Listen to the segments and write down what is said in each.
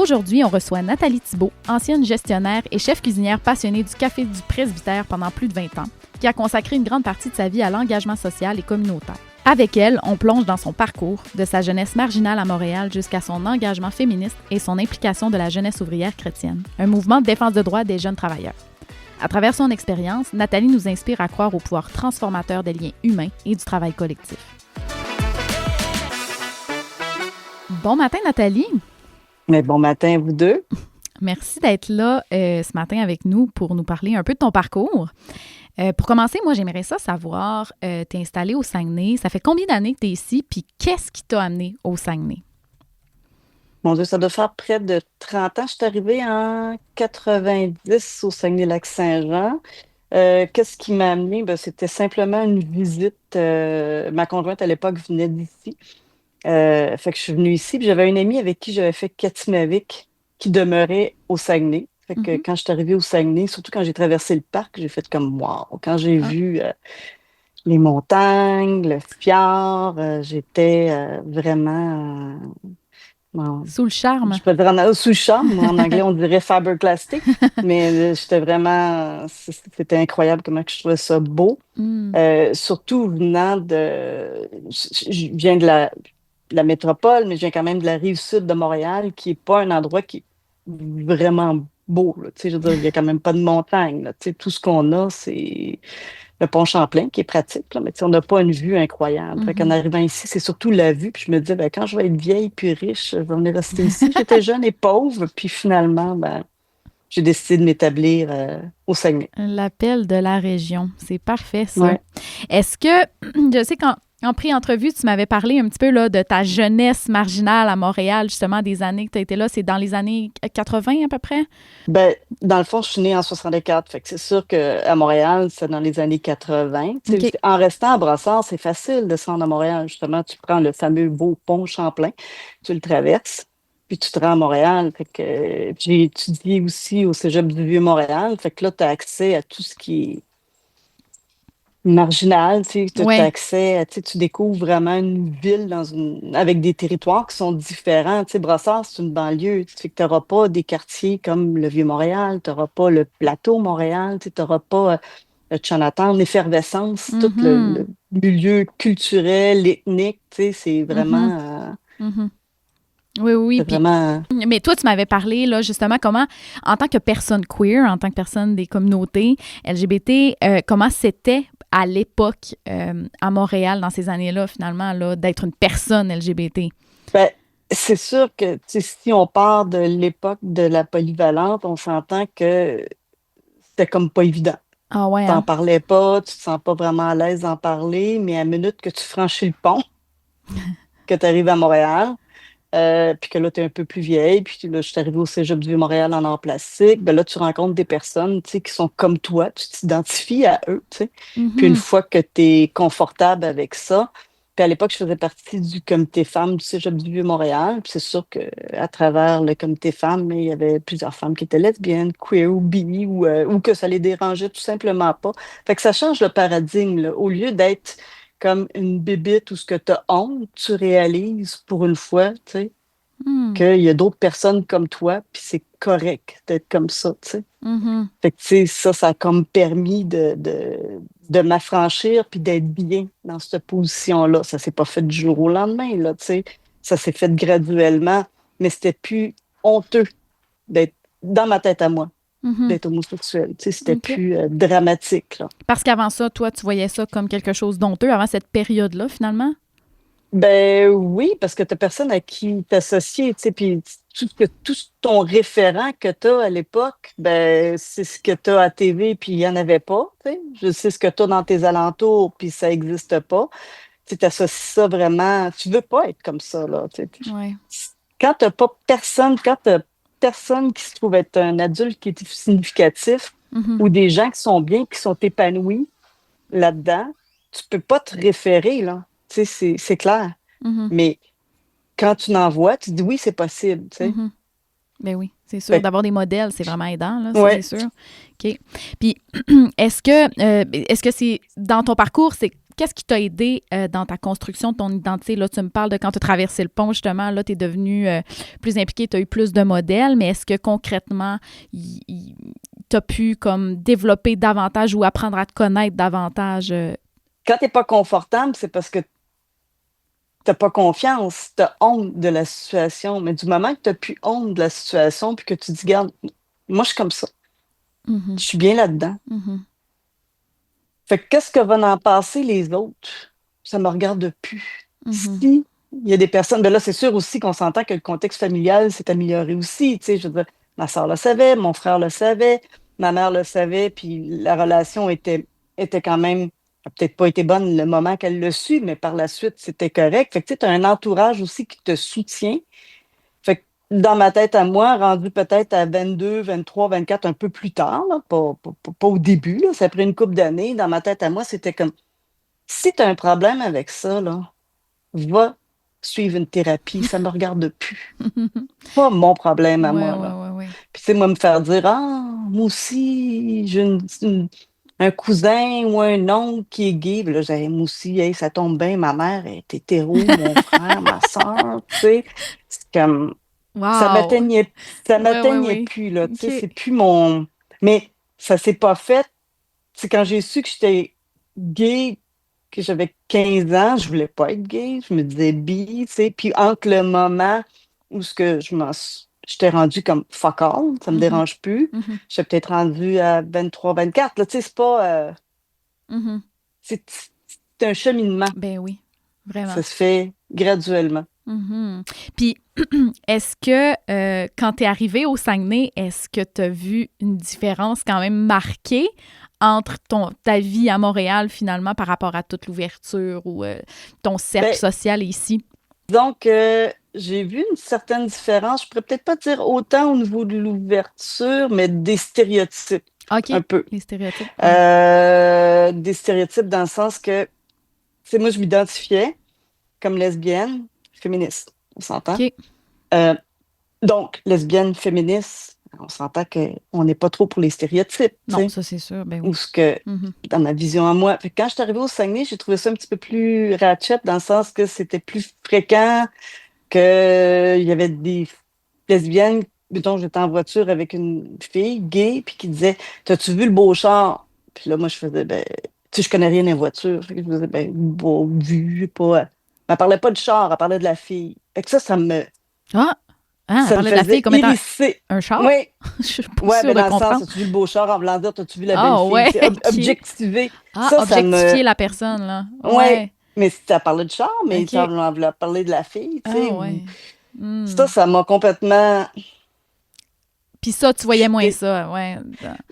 Aujourd'hui, on reçoit Nathalie Thibault, ancienne gestionnaire et chef cuisinière passionnée du Café du Presbytère pendant plus de 20 ans, qui a consacré une grande partie de sa vie à l'engagement social et communautaire. Avec elle, on plonge dans son parcours, de sa jeunesse marginale à Montréal jusqu'à son engagement féministe et son implication de la jeunesse ouvrière chrétienne, un mouvement de défense de droits des jeunes travailleurs. À travers son expérience, Nathalie nous inspire à croire au pouvoir transformateur des liens humains et du travail collectif. Bon matin, Nathalie! Mais bon matin, vous deux. Merci d'être là ce matin avec nous pour nous parler un peu de ton parcours. Pour commencer, moi, j'aimerais ça savoir, t'es installée au Saguenay. Ça fait combien d'années que tu es ici? Puis qu'est-ce qui t'a amené au Saguenay? Mon Dieu, ça doit faire près de 30 ans. Je suis arrivée en 90 au Saguenay-Lac-Saint-Jean. Qu'est-ce qui m'a amenée? Ben, c'était simplement une visite. Ma conjointe, à l'époque, venait d'ici. Fait que je suis venue ici. Puis j'avais une amie avec qui j'avais fait Katimavik qui demeurait au Saguenay. Fait que quand je suis arrivée au Saguenay, surtout quand j'ai traversé le parc, j'ai fait comme wow. Quand j'ai vu les montagnes, le fjord, j'étais vraiment Sous le charme. je peux dire sous le charme. En anglais, on dirait faberclastic. Mais j'étais vraiment. C'était incroyable comment que je trouvais ça beau. Surtout venant de. Je viens de la métropole, mais je viens quand même de la rive sud de Montréal, qui n'est pas un endroit qui est vraiment beau. Là. Je veux dire, il n'y a quand même pas de montagne. Là. Tout ce qu'on a, c'est le pont Champlain, qui est pratique, là, mais on n'a pas une vue incroyable. Fait qu'en arrivant ici, c'est surtout la vue. Puis je me disais, ben, quand je vais être vieille puis riche, je vais venir rester ici. J'étais jeune et pauvre, puis finalement, ben, j'ai décidé de m'établir au Saguenay. L'appel de la région. C'est parfait, ça. Ouais. Est-ce que, je sais qu'en pré-entrevue, tu m'avais parlé un petit peu là, de ta jeunesse marginale à Montréal, justement, des années que tu as été là. C'est dans les années 80 à peu près? Ben, dans le fond, je suis née en 64. Fait que c'est sûr qu'à Montréal, c'est dans les années 80. Okay. En restant à Brossard, c'est facile de descendre à Montréal. Justement, tu prends le fameux beau pont Champlain, tu le traverses, puis tu te rends à Montréal. Fait que j'ai étudié aussi au Cégep du Vieux-Montréal. Fait que là, tu as accès à tout ce qui est marginal, tu as accès, tu découvres vraiment une ville avec des territoires qui sont différents. Tu sais, Brossard, c'est une banlieue. Tu n'auras pas des quartiers comme le Vieux-Montréal, tu n'auras pas le plateau Montréal, tu n'auras pas le Chinatown, l'effervescence, tout le milieu culturel, ethnique, c'est vraiment... Oui. C'est vraiment... Mais toi, tu m'avais parlé, là, justement, comment, en tant que personne queer, en tant que personne des communautés LGBT, comment c'était à l'époque à Montréal, dans ces années-là, finalement, là, d'être une personne LGBT? Ben, c'est sûr que si on part de l'époque de la polyvalente, on s'entend que c'était comme pas évident. Ah ouais, Tu n'en parlais pas, tu te sens pas vraiment à l'aise d'en parler, mais à la minute que tu franchis le pont, que tu arrives à Montréal, puis que là, tu es un peu plus vieille, puis là, je suis arrivée au Cégep du Vieux-Montréal en art plastique, ben là, tu rencontres des personnes, qui sont comme toi, tu t'identifies à eux, Puis une fois que tu es confortable avec ça, puis à l'époque, je faisais partie du comité femmes du Cégep du Vieux-Montréal, puis c'est sûr qu'à travers le comité femmes, il y avait plusieurs femmes qui étaient lesbiennes, queer ou bi, ou que ça les dérangeait tout simplement pas. Fait que ça change le paradigme, là. Au lieu d'être comme une bébite où ce que tu as honte, tu réalises pour une fois, qu'il y a d'autres personnes comme toi, puis c'est correct d'être comme ça, Fait que, ça a comme permis de m'affranchir puis d'être bien dans cette position-là. Ça s'est pas fait du jour au lendemain, là, Ça s'est fait graduellement, mais c'était plus honteux d'être dans ma tête à moi, d'être homosexuel. C'était plus dramatique, là. Parce qu'avant ça, toi, tu voyais ça comme quelque chose d'honteux, avant cette période-là, finalement? Ben oui, parce que tu n'as personne à qui t'associer, puis tout ton référent que tu as à l'époque, ben c'est ce que tu as à TV, puis il n'y en avait pas, Je sais ce que tu as dans tes alentours, puis ça n'existe pas. Tu associes ça vraiment, tu veux pas être comme ça, là, Ouais. Quand tu n'as pas personne, quand tu personne qui se trouve être un adulte qui est significatif, ou des gens qui sont bien, qui sont épanouis là-dedans, tu peux pas te référer, là. C'est clair. Mais quand tu n'en vois, tu dis oui, c'est possible. Ben oui, c'est sûr. D'avoir des modèles, c'est vraiment aidant, là, ça, c'est sûr. OK. Puis, est-ce que c'est dans ton parcours, c'est qu'est-ce qui t'a aidé dans ta construction de ton identité? Là, tu me parles de quand tu as traversé le pont, justement, là, tu es devenu plus impliqué, tu as eu plus de modèles, mais est-ce que concrètement, tu as pu comme développer davantage ou apprendre à te connaître davantage? Quand t'es pas confortable, c'est parce que t'as pas confiance, t'as honte de la situation. Mais du moment que t'as plus honte de la situation, puis que tu dis, regarde, moi, je suis comme ça. Mhm, Je suis bien là-dedans. mhm, Fait que qu'est-ce que vont en penser les autres? Ça me regarde plus. mhm. Si il y a des personnes, ben là, c'est sûr aussi qu'on s'entend que le contexte familial s'est amélioré aussi. Tu sais, je veux dire, ma soeur le savait, mon frère le savait, ma mère le savait, puis la relation était quand même, a peut-être pas été bonne le moment qu'elle le su, mais par la suite, c'était correct. Fait que tu as un entourage aussi qui te soutient. Fait que dans ma tête à moi, rendu peut-être à 22, 23, 24, un peu plus tard, là, pas au début, là, ça a pris une couple d'années, dans ma tête à moi, c'était comme, si tu as un problème avec ça, là, va suivre une thérapie, ça me regarde plus. Pas mon problème à Ouais, moi, ouais, là. ouais, ouais. Puis, tu sais, moi, me faire dire, ah, moi aussi, j'ai un cousin ou un oncle qui est gay. Puis là, j'ai, moi aussi, hey, ça tombe bien, ma mère est hétéro, mon frère, ma soeur, tu sais. C'est comme, ça Wow! m'atteignait, ça Ouais, ouais, m'atteignait ouais. plus, là, tu sais, OK. c'est plus mon... Mais ça s'est pas fait. C'est quand j'ai su que j'étais gay, que j'avais 15 ans, je voulais pas être gay, je me disais bi, tu sais. Puis entre le moment où ce que j'étais rendue comme fuck all, ça me Mhm, dérange plus, mhm, j'étais peut-être rendue à 23, 24, là, tu sais, c'est pas... mhm. c'est c'est un cheminement, Ben oui, vraiment. ça se fait graduellement. Mhm. Puis, est-ce que quand tu es arrivé au Saguenay, est-ce que tu as vu une différence quand même marquée entre ta vie à Montréal finalement par rapport à toute l'ouverture ou ton cercle Ben, social ici? donc, j'ai vu une certaine différence. Je pourrais peut-être pas dire autant au niveau de l'ouverture, mais des stéréotypes, OK, un peu. les stéréotypes. Ouais. Des stéréotypes dans le sens que, c'est moi, je m'identifiais comme lesbienne, féministe, on s'entend. OK. Euh, donc, lesbienne, féministe, on s'entend qu'on n'est pas trop pour les stéréotypes, tu Non, sais, ça c'est sûr, ben ou oui. ce que, Mhm. dans ma vision à moi. Fait que quand je suis arrivée au Saguenay, j'ai trouvé ça un petit peu plus ratchet dans le sens que c'était plus fréquent qu'il y avait des lesbiennes, mettons, j'étais en voiture avec une fille gay, puis qui disait, t'as-tu vu le beau char? Puis là, moi, je faisais, ben, tu sais, je connais rien des voitures. Fait que je faisais, ben, beau, vu, pas. Elle parlait pas du char, elle parlait de la fille. Fait que Ah! Ah, elle ça me parlait de la fille faisait comme étant hérisser. un char? Oui, Je suis pas ouais, sûre ben, de dans le sens, comprendre. as-tu vu le beau char en voulant dire, t'as-tu vu la belle Ah fille? ouais, Tu sais, OK. objectiver. Ah, Ça me. objectifier la personne, là. Ouais, Ouais. mais si tu parlé de char, mais ça OK. voulait parler de la fille, tu sais, Ah ou. ouais. Hmm. Ça m'a complètement. Puis ça, tu voyais moins ça, ouais.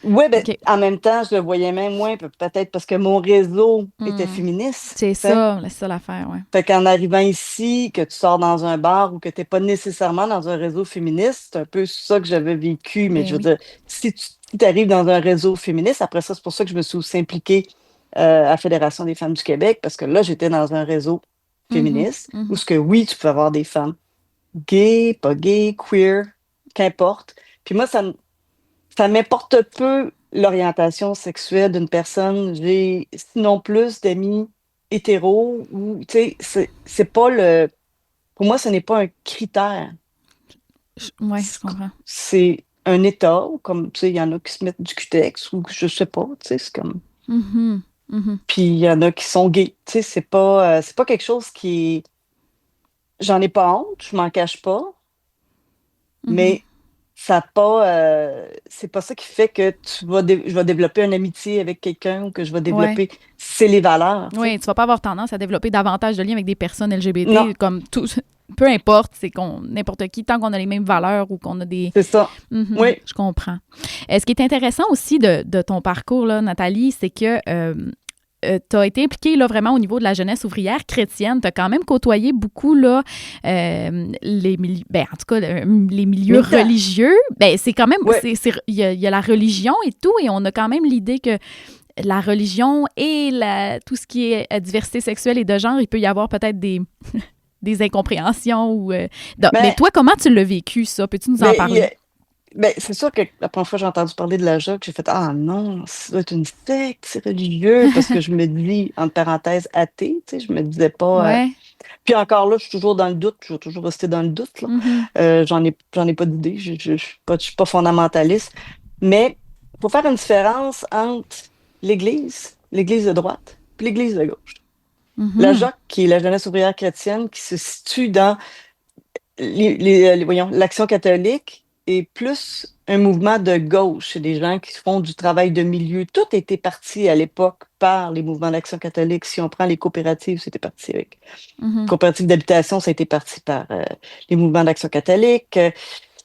Oui, ben, OK. en même temps, je le voyais même moins, peut-être parce que mon réseau était Hmm. féministe, C'est tu sais. ça l'affaire, ouais. Fait qu'en arrivant ici, que tu sors dans un bar ou que tu n'es pas nécessairement dans un réseau féministe, c'est un peu ça que j'avais vécu. Mais Ben je veux oui. dire, si tu arrives dans un réseau féministe, après ça, c'est pour ça que je me suis aussi impliquée à la Fédération des femmes du Québec, parce que là, j'étais dans un réseau Mhm, féministe où mhm. ce que oui, tu peux avoir des femmes gays, pas gays, queer, qu'importe. Puis moi, ça m'importe peu l'orientation sexuelle d'une personne. J'ai sinon plus d'amis hétéros ou, tu sais, c'est pas le. Pour moi, ce n'est pas un critère. Ouais, je comprends. C'est un état, comme, tu sais, il y en a qui se mettent du cutex ou je sais pas, tu sais, c'est comme. Mhm, mhm, Puis il y en a qui sont gays. Tu sais, c'est pas quelque chose qui est. J'en ai pas honte, je m'en cache pas, mhm. mais ça a pas, c'est pas ça qui fait que je vais développer une amitié avec quelqu'un ou que je vais Ouais. développer. C'est les valeurs, tu sais. Oui, tu vas pas avoir tendance à développer davantage de liens avec des personnes Non, LGBT, comme tout, peu importe, c'est qu'on n'importe qui, tant qu'on a les mêmes valeurs ou qu'on a des. c'est ça. Mhm, Oui, je comprends. Ce qui est intéressant aussi de ton parcours, là, Nathalie, c'est que tu as été impliquée là, vraiment au niveau de la jeunesse ouvrière chrétienne. Tu as quand même côtoyé beaucoup là, ben, en tout cas, les milieux militant. religieux. Ben, c'est quand même, Oui, il y a la religion et tout, et on a quand même l'idée que la religion et tout ce qui est diversité sexuelle et de genre, il peut y avoir peut-être des incompréhensions. Mais ben, toi, comment tu l'as vécu, ça? Peux-tu nous en ben, parler? Ben, c'est sûr que la première fois que j'ai entendu parler de la JOC, j'ai fait ah non, ça doit être une secte, c'est religieux, parce que je me dis, entre parenthèses, athée, tu sais, je me disais pas. Ouais. Puis encore là, je suis toujours dans le doute, je vais toujours rester dans le doute, là. Mhm. J'en ai pas d'idée, je suis pas fondamentaliste. Mais il faut faire une différence entre l'Église de droite, puis l'Église de gauche. La Mhm. JOC, qui est la Jeunesse ouvrière chrétienne, qui se situe dans voyons, l'Action catholique, est plus un mouvement de gauche. C'est des gens qui font du travail de milieu. Tout était parti à l'époque par les mouvements d'Action catholique. Si on prend les coopératives, c'était parti avec Mhm. coopératives d'habitation, ça a été parti par les mouvements d'Action catholique.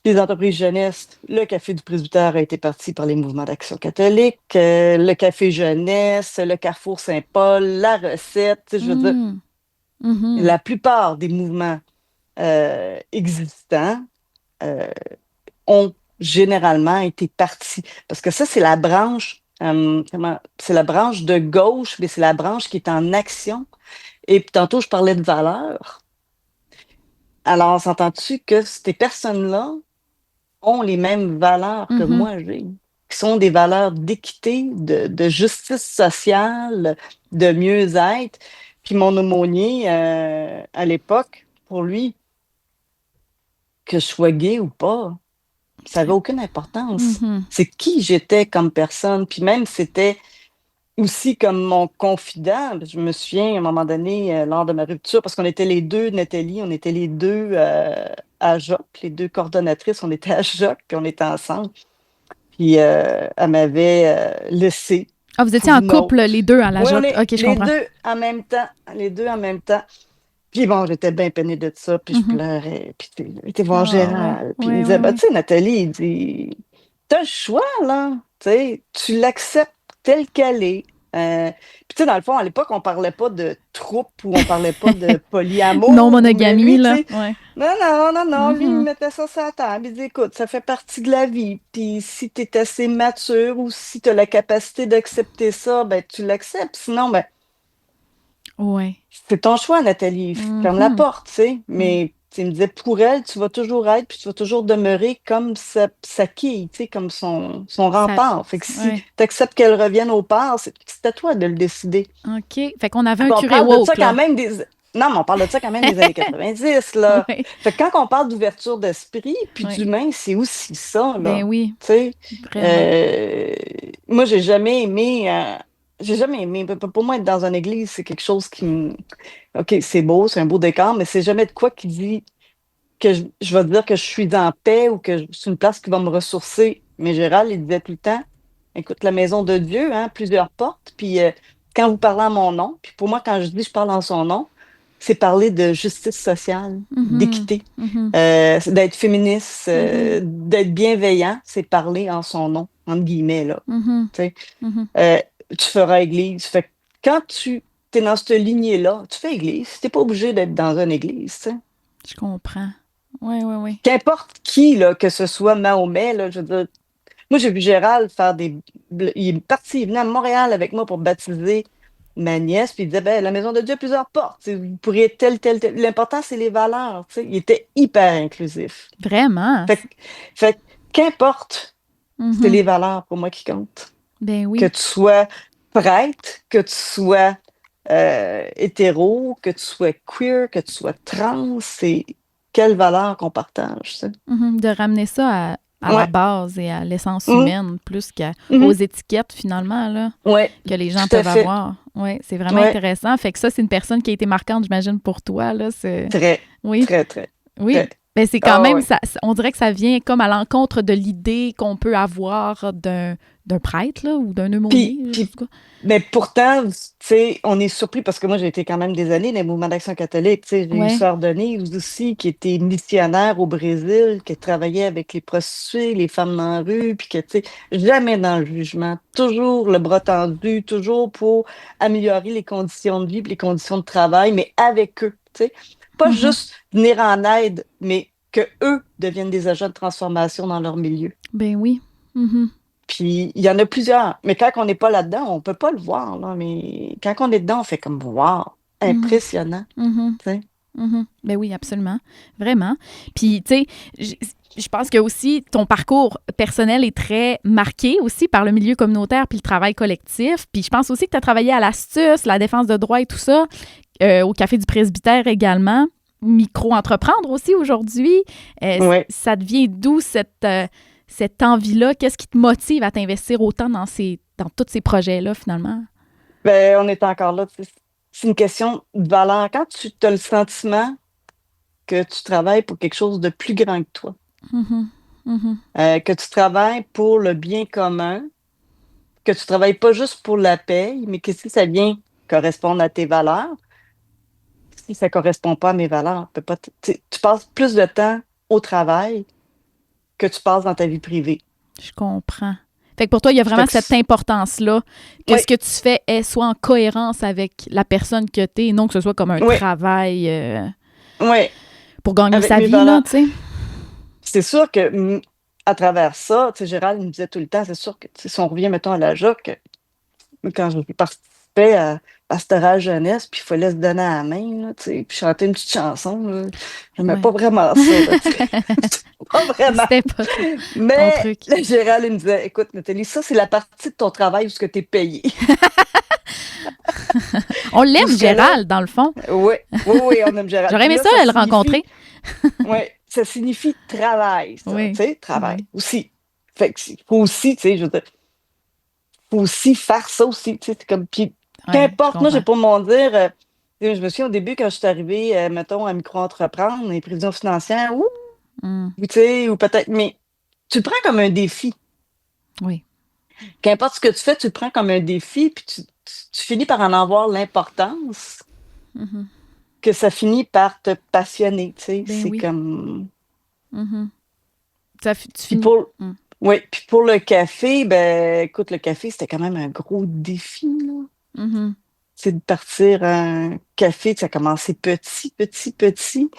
Les entreprises jeunesse, le Café du presbytère a été parti par les mouvements d'Action catholique. Le Café jeunesse, le Carrefour Saint-Paul, la recette. Tu sais, je veux dire, Mhm. Mhm. la plupart des mouvements existants euh, ont généralement été partis. Parce que ça, c'est la branche, c'est la branche de gauche, mais c'est la branche qui est en action. Et puis tantôt, je parlais de valeurs. Alors, s'entend-tu que ces personnes-là ont les mêmes valeurs que Mhm. moi j'ai, qui sont des valeurs d'équité, de justice sociale, de mieux-être. Puis mon aumônier, à l'époque, pour lui, que je sois gay ou pas, ça n'avait aucune importance. Mhm. C'est qui j'étais comme personne. Puis même, c'était aussi comme mon confident. Je me souviens, à un moment donné, lors de ma rupture, parce qu'on était les deux, Nathalie, on était les deux à JOC, les deux coordonnatrices, on était à JOC, puis on était ensemble. Puis elle m'avait laissé Ah, vous étiez pour en une couple, autre. les deux, à la Oui, on JOC. est OK, je les comprends. deux en même temps, les deux en même temps. Puis bon, j'étais bien peinée de ça, puis je Mhm. pleurais, puis il était voir Ah, ouais. Gérald, puis il me Ouais, disait, ouais, bah, ouais. tu sais, Nathalie, il dit, t'as le choix, là, tu sais, tu l'acceptes telle qu'elle est. Puis tu sais, dans le fond, à l'époque, on parlait pas de troupe ou on parlait pas de polyamour, mais Non-monogamie, lui, tu là. sais, Ouais. non, non, non, non, lui, il Mhm. mettait ça sur la table, il dit, écoute, ça fait partie de la vie, puis si tu es assez mature ou si tu as la capacité d'accepter ça, ben tu l'acceptes, sinon, ben Ouais. c'est ton choix, Nathalie. Ferme la Mhm. porte, tu sais. Mm. Mais tu sais, il me disait, pour elle, tu vas toujours être, puis tu vas toujours demeurer comme sa quille, tu sais, comme son Ça, rempart. Fait que si ouais. tu acceptes qu'elle revienne au port, c'est à toi de le décider. OK. Fait qu'on avait Puis un on curé parle de ça woke, quand là. même des... Non, mais on parle de ça quand même des années 90, là. Ouais. Fait que quand on parle d'ouverture d'esprit, puis Ouais. d'humain, c'est aussi ça, Ben là. oui, Tu sais, vraiment. euh, moi, j'ai jamais aimé, pour moi, être dans une église, c'est quelque chose qui me... OK, c'est beau, c'est un beau décor, mais c'est jamais de quoi qui dit que je vais dire que je suis en paix ou que c'est une place qui va me ressourcer. Mais Gérald, il disait tout le temps, écoute, la maison de Dieu, hein, plusieurs portes, puis quand vous parlez en mon nom, puis pour moi, quand je dis je parle en son nom, c'est parler de justice sociale, Mhm. d'équité, Mhm. c'est d'être féministe, Mhm. d'être bienveillant, c'est parler en son nom, entre guillemets, là. Mhm. Tu sais. Mhm. Euh, tu feras église. Fait que quand tu es dans cette lignée-là, tu fais église. Tu n'es pas obligé d'être dans une église, tu sais. Je comprends. Ouais, ouais, ouais. Qu'importe qui, là, que ce soit Mahomet, là, je veux dire, moi, j'ai vu Gérald faire des. Il est parti, il venait à Montréal avec moi pour baptiser ma nièce, puis il disait, ben, la maison de Dieu a plusieurs portes. Tu sais, vous pourriez tel. L'important, c'est les valeurs. Tu sais. Il était hyper inclusif. Vraiment? Fait, que- fait que, qu'importe, c'est Mhm. les valeurs pour moi qui comptent. Ben Que oui. tu sois prêtre, que tu sois hétéro, que tu sois queer, que tu sois trans, c'est quelle valeur qu'on partage, ça. Mhm. De ramener ça à la Ouais. base et à l'essence Mhm. humaine plus qu'aux Mhm. étiquettes, finalement, là, Ouais, que les gens tout à peuvent fait. avoir. Oui, c'est vraiment Ouais, intéressant. Fait que ça, c'est une personne qui a été marquante, j'imagine, pour toi, là. très, Oui. très, très, Oui, très. mais c'est quand Ah même, ouais. on dirait que ça vient comme à l'encontre de l'idée qu'on peut avoir d'un prêtre là, ou d'un Puis, aumônier, en puis, tout cas. mais pourtant, tu sais, on est surpris parce que moi, j'ai été quand même des années dans les mouvements d'action catholique. Tu sais, j'ai eu Ouais. Sœur Denise aussi, qui était missionnaire au Brésil, qui travaillait avec les prostituées, les femmes dans la rue, puis que, tu sais, jamais dans le jugement, toujours le bras tendu, toujours pour améliorer les conditions de vie, puis les conditions de travail, mais avec eux, tu sais. Pas Mhm. juste venir en aide, mais que eux deviennent des agents de transformation dans leur milieu. Ben oui. Mhm. Puis il y en a plusieurs. Mais quand on n'est pas là-dedans, on ne peut pas le voir, là. Mais quand on est dedans, on fait comme wow, Mhm. impressionnant. Mhm. Tu sais. Mhm. Ben oui, absolument. Vraiment. Puis, tu sais, je pense que aussi ton parcours personnel est très marqué aussi par le milieu communautaire puis le travail collectif. Puis je pense aussi que tu as travaillé à l'Astuce, la défense de droit et tout ça, au Café du Presbytère également. Micro-entreprendre aussi aujourd'hui. Oui. Ça devient d'où cette envie-là? Qu'est-ce qui te motive à t'investir autant dans tous ces projets-là, finalement? Ben, on est encore là. C'est une question de valeur. Quand tu as le sentiment que tu travailles pour quelque chose de plus grand que toi, Mhm, mhm. que tu travailles pour le bien commun, que tu travailles pas juste pour la paye, mais que si ça vient correspondre à tes valeurs, si ça correspond pas à mes valeurs, peut pas tu passes plus de temps au travail que tu passes dans ta vie privée. Je comprends. Fait que pour toi, il y a Fait vraiment que cette importance-là que oui, ce que tu fais soit en cohérence avec la personne que tu es, et non que ce soit comme un oui, travail oui, pour gagner avec sa mes vie, là, valeurs. tu sais. C'est sûr que à travers ça, tu sais, Gérald il me disait tout le temps, c'est sûr que tu sais, si on revient, mettons, à la JOC, quand je participais à Pastoral Jeunesse, puis il fallait se donner à la main, là, tu sais, puis chanter une petite chanson, là, j'aimais Ouais. pas vraiment ça, là, tu sais. Pas vraiment. C'était pas ton Mais truc. là, Gérald, il me disait, écoute, Nathalie, ça, c'est la partie de ton travail où ce que tu es payé. On l'aime, Jusque-là, Gérald, dans le fond. oui, oui, oui, on aime Gérald. J'aurais Puis aimé là, ça, le rencontrer. oui, ça signifie travail, ça, Oui. tu sais, travail Oui. aussi. Fait que faut aussi, tu sais, je veux dire, faut aussi faire ça aussi, tu sais, c'est comme, puis Oui, je qu'importe, moi, j'ai comprends. pour mon dire, je me souviens au début, quand je suis arrivée, mettons, à micro-entreprendre, les prévisions financières, Mm. tu sais, ou peut-être, mais tu le prends comme un défi. Oui. Qu'importe ce que tu fais, tu le prends comme un défi, puis tu finis par en avoir l'importance Mhm. que ça finit par te passionner, tu sais, Ben c'est oui. comme... Mhm. Tu Puis finis. pour, Mm. oui, puis pour le café, ben, écoute, le café, c'était quand même un gros défi, là. Mhm. C'est de partir un café, ça a commencé petit, petit, petit.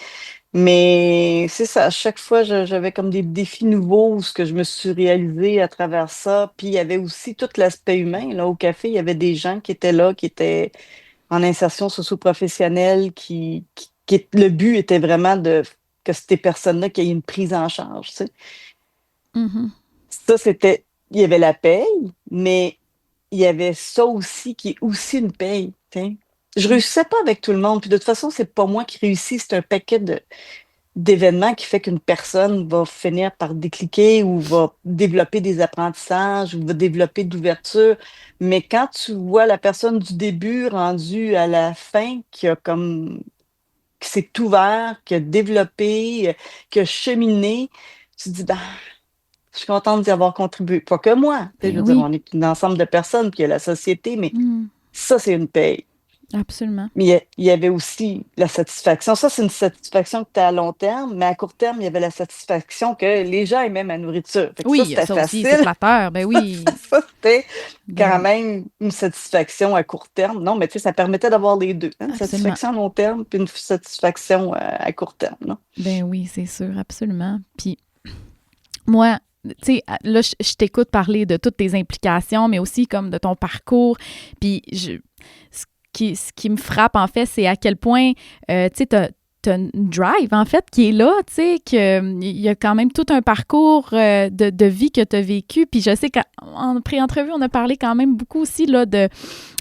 Mais c'est ça, à chaque fois, j'avais comme des défis nouveaux, ce que je me suis réalisée à travers ça. Puis il y avait aussi tout l'aspect humain. Là, au café, il y avait des gens qui étaient là, qui étaient en insertion socio-professionnelle, le but était vraiment que ces personnes-là qui aient une prise en charge. Tu sais. Mhm. Ça, il y avait la paye, mais il y avait ça aussi qui est aussi une paye. Tu sais. Je Mm. réussissais pas avec tout le monde. Puis de toute façon, c'est pas moi qui réussis, c'est un paquet d'événements qui fait qu'une personne va finir par décliquer ou va développer des apprentissages ou va développer d'ouverture. Mais quand tu vois la personne du début rendue à la fin qui s'est ouvert, qui a développé, qui a cheminé, tu te dis, ben, je suis contente d'y avoir contribué. Pas que moi. Tu sais, je Ben veux dire, oui. on est un ensemble de personnes, puis il y a la société, mais Mm. ça, c'est une paye. Absolument. Mais il y avait aussi la satisfaction. Ça, c'est une satisfaction que tu as à long terme, mais à court terme, il y avait la satisfaction que les gens aimaient ma nourriture. Fait que ça, Oui, c'était ça aussi, c'est facile. flatteur. Ben oui. Ça, c'était Ben quand oui. même une satisfaction à court terme. Non, mais tu sais, ça permettait d'avoir les deux, hein, une Absolument. satisfaction à long terme puis une satisfaction à court terme. Non? Ben oui, c'est sûr, absolument. Puis moi, tu sais, là, je t'écoute parler de toutes tes implications, mais aussi comme de ton parcours. Puis ce qui me frappe, en fait, c'est à quel point, tu sais, t'as une drive, en fait, qui est là, tu sais, qu'il y a quand même tout un parcours de vie que tu as vécu. Puis je sais qu'en pré-entrevue, on a parlé quand même beaucoup aussi, là,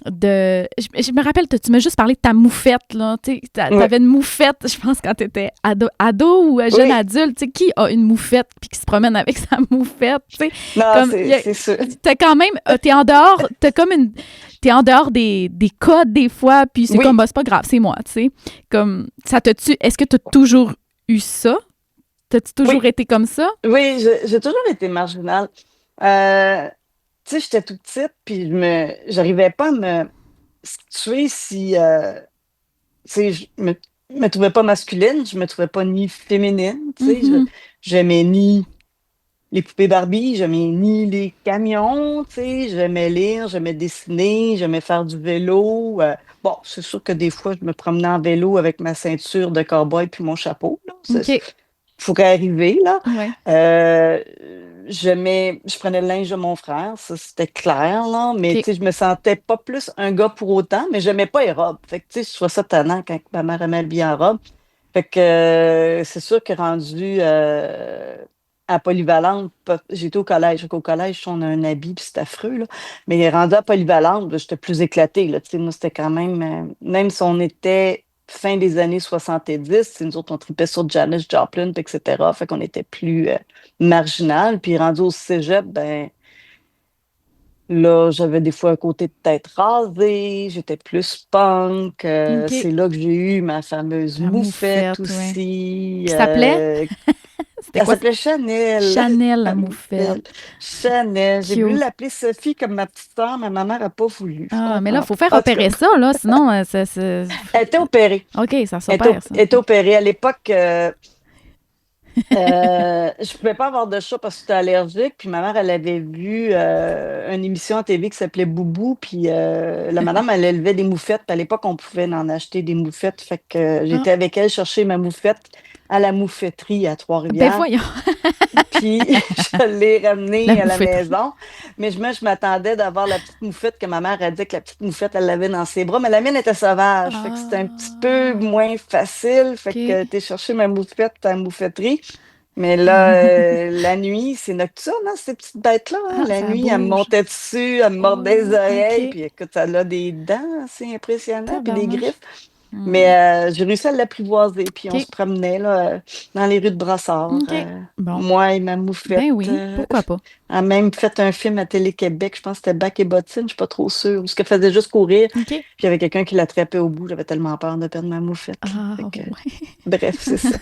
je me rappelle, tu m'as juste parlé de ta moufette, là. Tu Oui, avais une moufette, je pense, quand tu étais ado ou jeune oui. adulte. Tu sais, qui a une moufette puis qui se promène avec sa moufette? Tu sais, Non, comme, c'est sûr. t'as quand même, t'es en dehors, t'es en dehors des codes des fois, puis c'est comme, Oui, bah, c'est pas grave, c'est moi, tu sais. Comme, est-ce que t'as toujours eu ça? T'as-tu toujours oui, été comme ça? oui, j'ai toujours été marginale. Euh, Tu sais, j'étais toute petite, puis j'arrivais pas à me situer si, tu sais, me trouvais pas masculine, je me trouvais pas ni féminine, tu sais, Mhm. j'aimais ni les poupées Barbie, j'aimais ni les camions, tu sais, j'aimais lire, j'aimais dessiner, j'aimais faire du vélo. Bon, c'est sûr que des fois, je me promenais en vélo avec ma ceinture de cow-boy puis mon chapeau, là. OK. Faut arriver, là. Ouais. Euh, je prenais le linge de mon frère, ça c'était clair, là, mais OK. tu sais, je me sentais pas plus un gars pour autant, mais j'aimais pas les robes. Fait que tu sais, je trouvais ça tannant quand ma mère m'habillait en robe. Fait que c'est sûr que rendu à Polyvalente, j'étais au collège. Au collège, on a un habit, puis c'est affreux, là. Mais rendu à Polyvalente, là, j'étais plus éclatée, là. Tu sais, moi, c'était quand même, même si on était fin des années 70, tu sais, nous autres, on tripait sur Janis Joplin, puis etc. Fait qu'on était plus marginal. Puis rendu au cégep, ben là, j'avais des fois un côté de tête rasée, j'étais plus punk. OK. C'est là que j'ai eu ma fameuse La moufette moufette, ouais. aussi. Qui s'appelait? C'était Elle quoi? s'appelait Chanel. Chanel, la La moufette. moufette. Chanel. J'ai voulu Cute. l'appeler Sophie comme ma petite sœur, mais ma mère n'a pas voulu. Je Ah, mais là, il comprends. faut faire En tout cas, opérer ça, là, sinon, elle était opérée. OK, ça s'opère, ça. Elle était opérée. À l'époque, je pouvais pas avoir de chat parce que j'étais allergique. Puis ma mère, elle avait vu une émission à TV qui s'appelait Boubou. Puis la madame, elle élevait des moufettes. Puis à l'époque, on pouvait en acheter des moufettes. Fait que Ah, j'étais avec elle chercher ma moufette à la moufetterie à ben Trois-Rivières. voyons, Puis je l'ai la ramenée à la moufetterie. maison. Mais je m'attendais d'avoir la petite moufette que ma mère a dit que la petite moufette, elle l'avait dans ses bras. Mais la mienne était sauvage. Fait que c'était un petit peu Ah, moins facile. Fait OK. que t'es cherché ma moufette à la moufetterie. Mais là, la nuit, c'est nocturne, hein, ces petites bêtes-là, hein. Ah, La ça nuit, elle me bouge. montait dessus, elle me mordait les Oh, oreilles. OK. Puis écoute, elle a des dents assez impressionnantes, puis des Tabarnouche. griffes. Hmm. Mais j'ai réussi à l'apprivoiser, puis on OK. se promenait là, dans les rues de Brassard, OK. Bon. moi et ma moufette. Ben oui, pourquoi pas. Elle a même fait un film à Télé-Québec, je pense que c'était Bac et Bottine, je suis pas trop sûre, parce qu'elle faisait juste courir, puis OK. il y avait quelqu'un qui l'attrapait au bout, j'avais tellement peur de perdre ma moufette, là. Ah, Fait que, ouais. bref, c'est ça.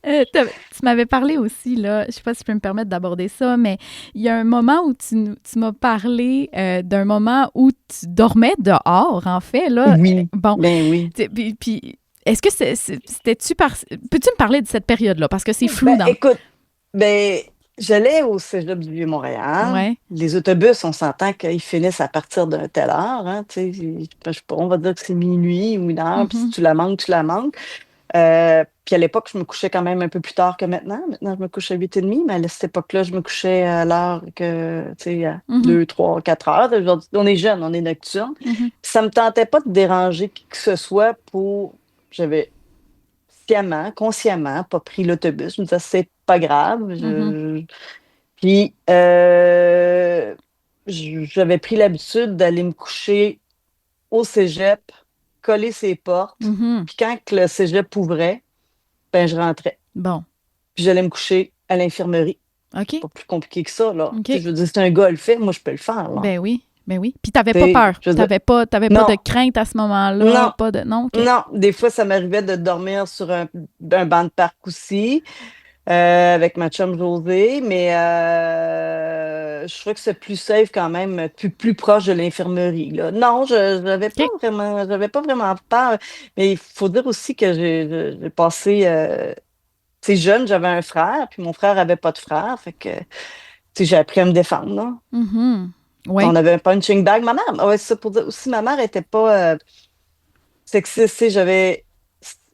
Tu m'avais parlé aussi, là, je sais pas si je peux me permettre d'aborder ça, mais il y a un moment où tu m'as parlé d'un moment où tu dormais dehors, en fait, là. Oui, Bon, ben oui. puis est-ce que c'était-tu par... Peux-tu me parler de cette période-là? Parce que c'est flou Ben, dans... écoute, ben, j'allais au Cégep du Vieux-Montréal. Ouais. Les autobus, on s'entend qu'ils finissent à partir d'un tel heure, hein, tu sais, je sais pas, on va dire que c'est minuit ou une heure, puis si Mhm. tu la manques, tu la manques. Puis à l'époque, je me couchais quand même un peu plus tard que maintenant. Maintenant, je me couche à 8h30, mais à cette époque-là, je me couchais à l'heure que, tu sais, à Mhm. 2, 3, 4 heures. Aujourd'hui, on est jeune, on est nocturne. Mhm. Puis ça me tentait pas de déranger qui que ce soit pour... J'avais sciemment, consciemment, pas pris l'autobus. Je me disais, c'est pas grave. Mhm. Puis, j'avais pris l'habitude d'aller me coucher au cégep, coller ses portes. Mhm. Puis quand que le cégep ouvrait, ben, je rentrais. Bon. Puis j'allais me coucher à l'infirmerie. C'est OK. pas plus compliqué que ça, là. Tu sais, OK. je veux dire, si un gars le fait, moi, je peux le faire, là. Ben oui. Ben oui. Puis t'avais Tu pas sais, peur. je veux dire, T'avais pas de non, crainte à ce moment-là. non, Pas de... Non, OK. non. Des fois, ça m'arrivait de dormir sur un banc de parc aussi. Avec ma chum Josée, mais je trouvais que c'est plus safe quand même, plus proche de l'infirmerie, là. Non, je OK. j'avais pas vraiment peur, mais il faut dire aussi que j'ai passé, tu sais, jeune, j'avais un frère, puis mon frère avait pas de frère, fait que, tu sais, j'ai appris à me défendre, là. Mhm. Ouais. On avait un punching bag. Ma mère, ouais, c'est ça pour dire aussi, ma mère était pas sexiste, tu sais,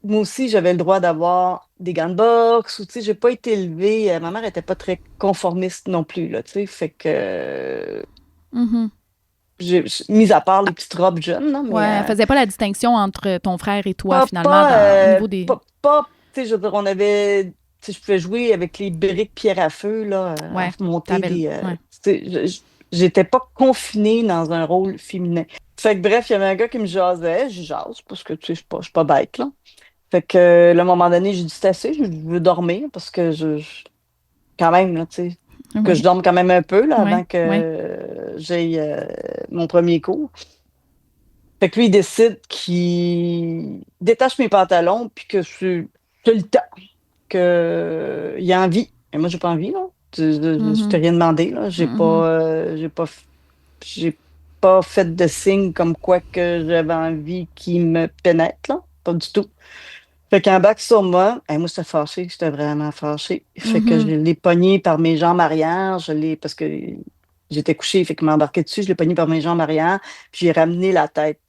moi aussi, j'avais le droit d'avoir des gants de boxe ou, tu sais, j'ai pas été élevée. Ma mère était pas très conformiste non plus, là, tu sais. Fait que, Mhm. mis à part les petites robes jeunes, là, Ouais, mais elle faisait pas la distinction entre ton frère et toi, finalement, au niveau des... tu sais, je veux dire, on avait, tu sais, je pouvais jouer avec les briques pierre à feu, là, à Ouais, monter t'avais le... des, Ouais. tu sais, j'étais pas confinée dans un rôle féminin. Fait que, bref, il y avait un gars qui me jasait, je jase, parce que, tu sais, je suis pas bête, là. Fait que, là, à un moment donné, j'ai dit, c'est assez, je veux dormir parce que quand même, là, tu sais, que je Oui, dorme quand même un peu, là, oui, avant oui. que j'aille mon premier cours. Fait que lui, il décide qu'il détache mes pantalons, puis que le temps, qu'il a envie. Et moi, j'ai pas envie, là. Je t'ai Mhm. rien demandé, là. Mhm. J'ai pas fait de signe comme quoi que j'avais envie qu'il me pénètre, là. Pas du tout. Fait qu'il embarque sur moi. Moi, j'étais fâchée, j'étais vraiment fâchée. Fait que je Mhm. l'ai pogné par mes jambes arrière. Parce que j'étais couchée, fait qu'il m'a embarqué dessus. Je l'ai pogné par mes jambes arrière, puis j'ai ramené la tête.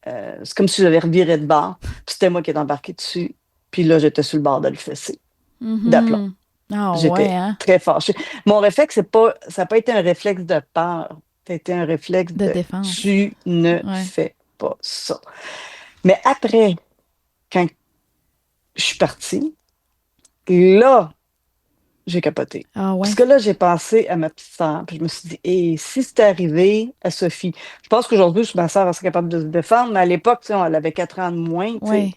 C'est comme si j'avais reviré de bord. Puis c'était moi qui étais embarqué dessus. Puis là, j'étais sur le bord de le fesser, d'aplomb. Mhm. Ah ouais, J'étais hein? très fâchée. Mon réflexe, ça n'a pas été un réflexe de peur. Ça a été un réflexe De de défense. tu ne Ouais. fais pas ça. Mais après, quand je suis partie, là, j'ai capoté. Ah ouais. Parce que là, j'ai pensé à ma petite sœur, puis je me suis dit, et si c'était arrivé à Sophie? Je pense qu'aujourd'hui, ma sœur, elle serait capable de se défendre, mais à l'époque, tu sais, elle avait 4 ans de moins, tu sais. Ouais.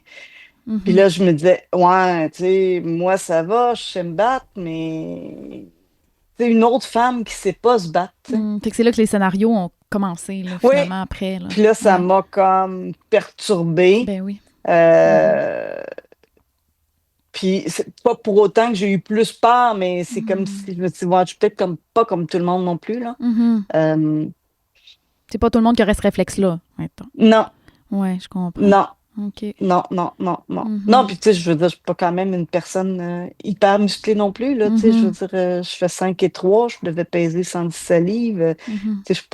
Puis Mhm. là, je me disais, ouais, tu sais, moi, ça va, je sais me battre, mais c'est une autre femme qui sait pas se battre, tu sais. Fait que c'est là que les scénarios ont commencé, là, Oui, finalement, après, là. puis là, ça Ouais. m'a comme perturbée. Ben oui. Mhm. Euh, Puis c'est pas pour autant que j'ai eu plus peur, mais c'est comme Mhm. si je me suis dit, ouais, je suis peut-être comme pas comme tout le monde non plus, là. Mhm. Euh, C'est pas tout le monde qui aurait ce réflexe-là, maintenant. non, Ouais, je comprends. non, OK. non, non, non, non. Non, Mhm. puis tu sais, je veux dire, je suis pas quand même une personne hyper musclée non plus, là, tu sais, je veux Mhm. dire, je fais 5 et 3, je devais peser 110 livres, Mhm. tu sais, je suis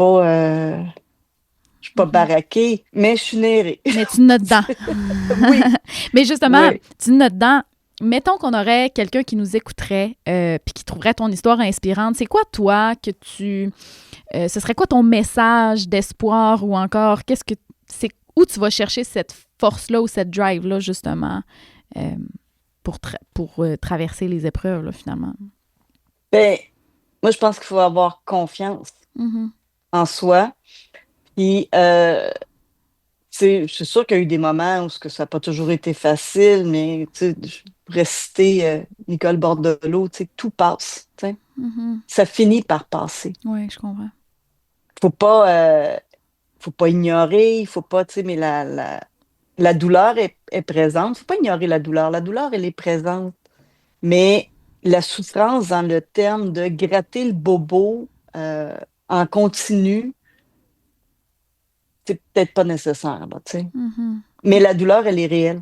pas Mhm. baraquée, mais je suis nérée. Mais tu notes dedans. Oui, Mais justement, oui. tu notes dedans. Mettons qu'on aurait quelqu'un qui nous écouterait puis qui trouverait ton histoire inspirante. C'est quoi, toi, que tu... ce serait quoi ton message d'espoir ou encore, qu'est-ce que... C'est où tu vas chercher cette force-là ou cette drive-là, justement, euh, pour traverser les épreuves, là, finalement? Ben, moi, je pense qu'il faut avoir confiance Mhm. en soi. Puis, c'est sûr qu'il y a eu des moments où ça n'a pas toujours été facile, mais tu sais, je pourrais citer Nicole Bordelot, tu sais, tout passe. Tu sais. Mhm. Ça finit par passer. Oui, je comprends. Faut pas, faut pas ignorer, il faut pas, tu sais, mais la douleur est présente. Faut pas ignorer la douleur. La douleur, elle est présente. Mais la souffrance, dans le terme de gratter le bobo en continu, c'est peut-être pas nécessaire, là, tu sais. Mhm. Mais la douleur, elle est réelle.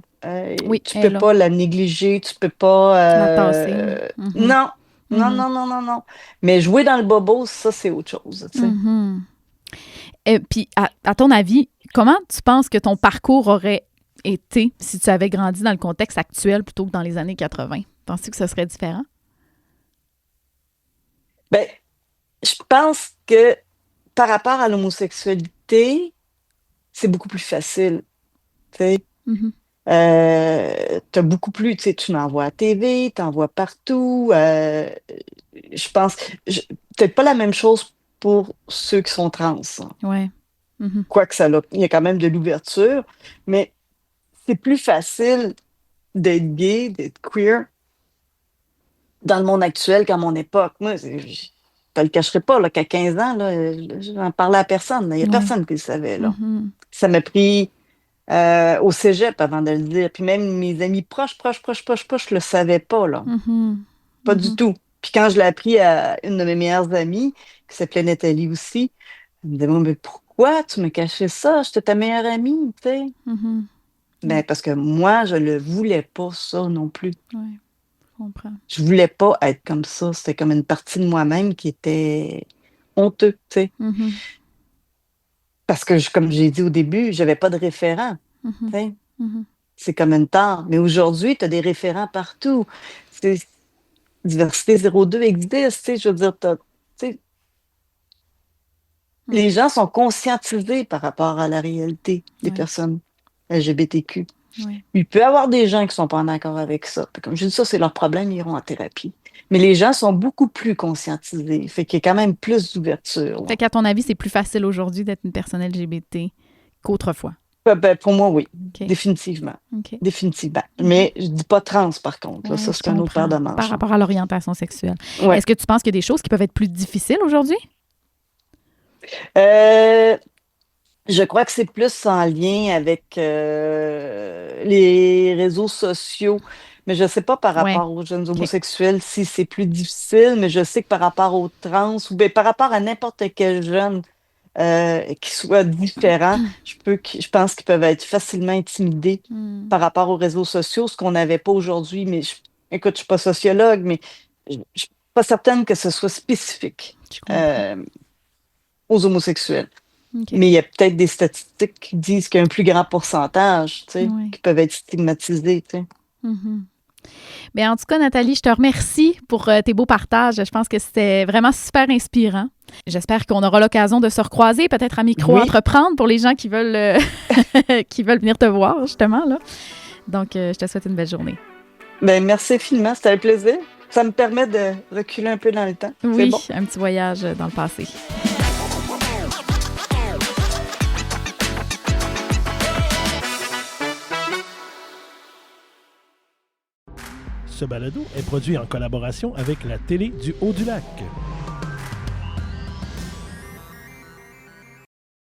Oui, Tu elle est peux là. pas la négliger, tu peux pas. La tasser. Mhm. Non, non, Mhm. non, non, non, non. Mais jouer dans le bobo, ça, c'est autre chose, tu sais. Mhm. Et puis, à ton avis, comment tu penses que ton parcours aurait été si tu avais grandi dans le contexte actuel plutôt que dans les années 80? Penses-tu que ce serait différent? Ben, je pense que par rapport à l'homosexualité, c'est beaucoup plus facile, tu sais. Mhm. T'as beaucoup plus, tu sais, tu en vois à TV, t'en vois partout. Je pense, peut-être pas la même chose pour ceux qui sont trans, hein. Ouais. Mhm. Quoique il y a quand même de l'ouverture, mais c'est plus facile d'être gay, d'être queer dans le monde actuel qu'à mon époque. Moi, je te le cacherai pas, là, qu'à 15 ans, là, j'en parlais à personne. Il n'y a Ouais. personne qui le savait, là. Mhm. Ça m'a pris au cégep avant de le dire. Puis même mes amis proches, je le savais pas, là. Mhm. Pas du Mhm. tout. Puis quand je l'ai appris à une de mes meilleures amies, qui s'appelait Nathalie aussi, elle me disait, bon, mais pourquoi tu me cachais ça? J'étais ta meilleure amie, tu sais. Mhm. Ben, Ouais. parce que moi, je ne voulais pas ça non plus. Ouais. Je comprends. Je voulais pas être comme ça. C'était comme une partie de moi-même qui était honteux, tu sais. Mhm. Parce que, comme j'ai dit au début, j'avais pas de référent, Mhm. tu sais. Mhm. C'est comme une tare. Mais aujourd'hui, tu as des référents partout. C'est, Diversité 02 existe, tu sais. Je veux dire, tu sais, Mhm. les gens sont conscientisés par rapport à la réalité des Ouais. personnes LGBTQ. Ouais. Il peut y avoir des gens qui sont pas en accord avec ça. Puis comme je dis, ça, c'est leur problème, ils iront en thérapie. Mais les gens sont beaucoup plus conscientisés. Fait qu'il y a quand même plus d'ouverture, là. Fait qu'à ton avis, c'est plus facile aujourd'hui d'être une personne LGBT qu'autrefois. Pour moi, oui. OK. Définitivement. OK. Définitivement. Mhm. Mais je dis pas trans, par contre, là. Ça, Oui, je c'est un autre paire comprends. de Par manches, là. rapport à l'orientation sexuelle. Ouais. Est-ce que tu penses qu'il y a des choses qui peuvent être plus difficiles aujourd'hui? Euh, je crois que c'est plus en lien avec les réseaux sociaux. Mais je ne sais pas par Oui. rapport aux jeunes OK. homosexuels si c'est plus difficile, mais je sais que par rapport aux trans ou bien par rapport à n'importe quel jeune qui soit différent, je pense qu'ils peuvent être facilement intimidés Hmm. par rapport aux réseaux sociaux, ce qu'on n'avait pas aujourd'hui. Mais écoute, je ne suis pas sociologue, mais je ne suis pas certaine que ce soit spécifique Je comprends. euh, aux homosexuels. OK. Mais il y a peut-être des statistiques qui disent qu'il y a un plus grand pourcentage, tu sais, Oui. qui peuvent être stigmatisés, tu sais. Mhm. Bien, en tout cas, Nathalie, je te remercie pour tes beaux partages. Je pense que c'était vraiment super inspirant. J'espère qu'on aura l'occasion de se recroiser, peut-être à Oui, micro-entreprendre pour les gens qui veulent, qui veulent venir te voir, justement, là. Donc, je te souhaite une belle journée. ben merci infiniment, c'était un plaisir. Ça me permet de reculer un peu dans le temps. Oui, C'est bon. un petit voyage dans le passé. Ce balado est produit en collaboration avec la Télé du Haut-du-Lac.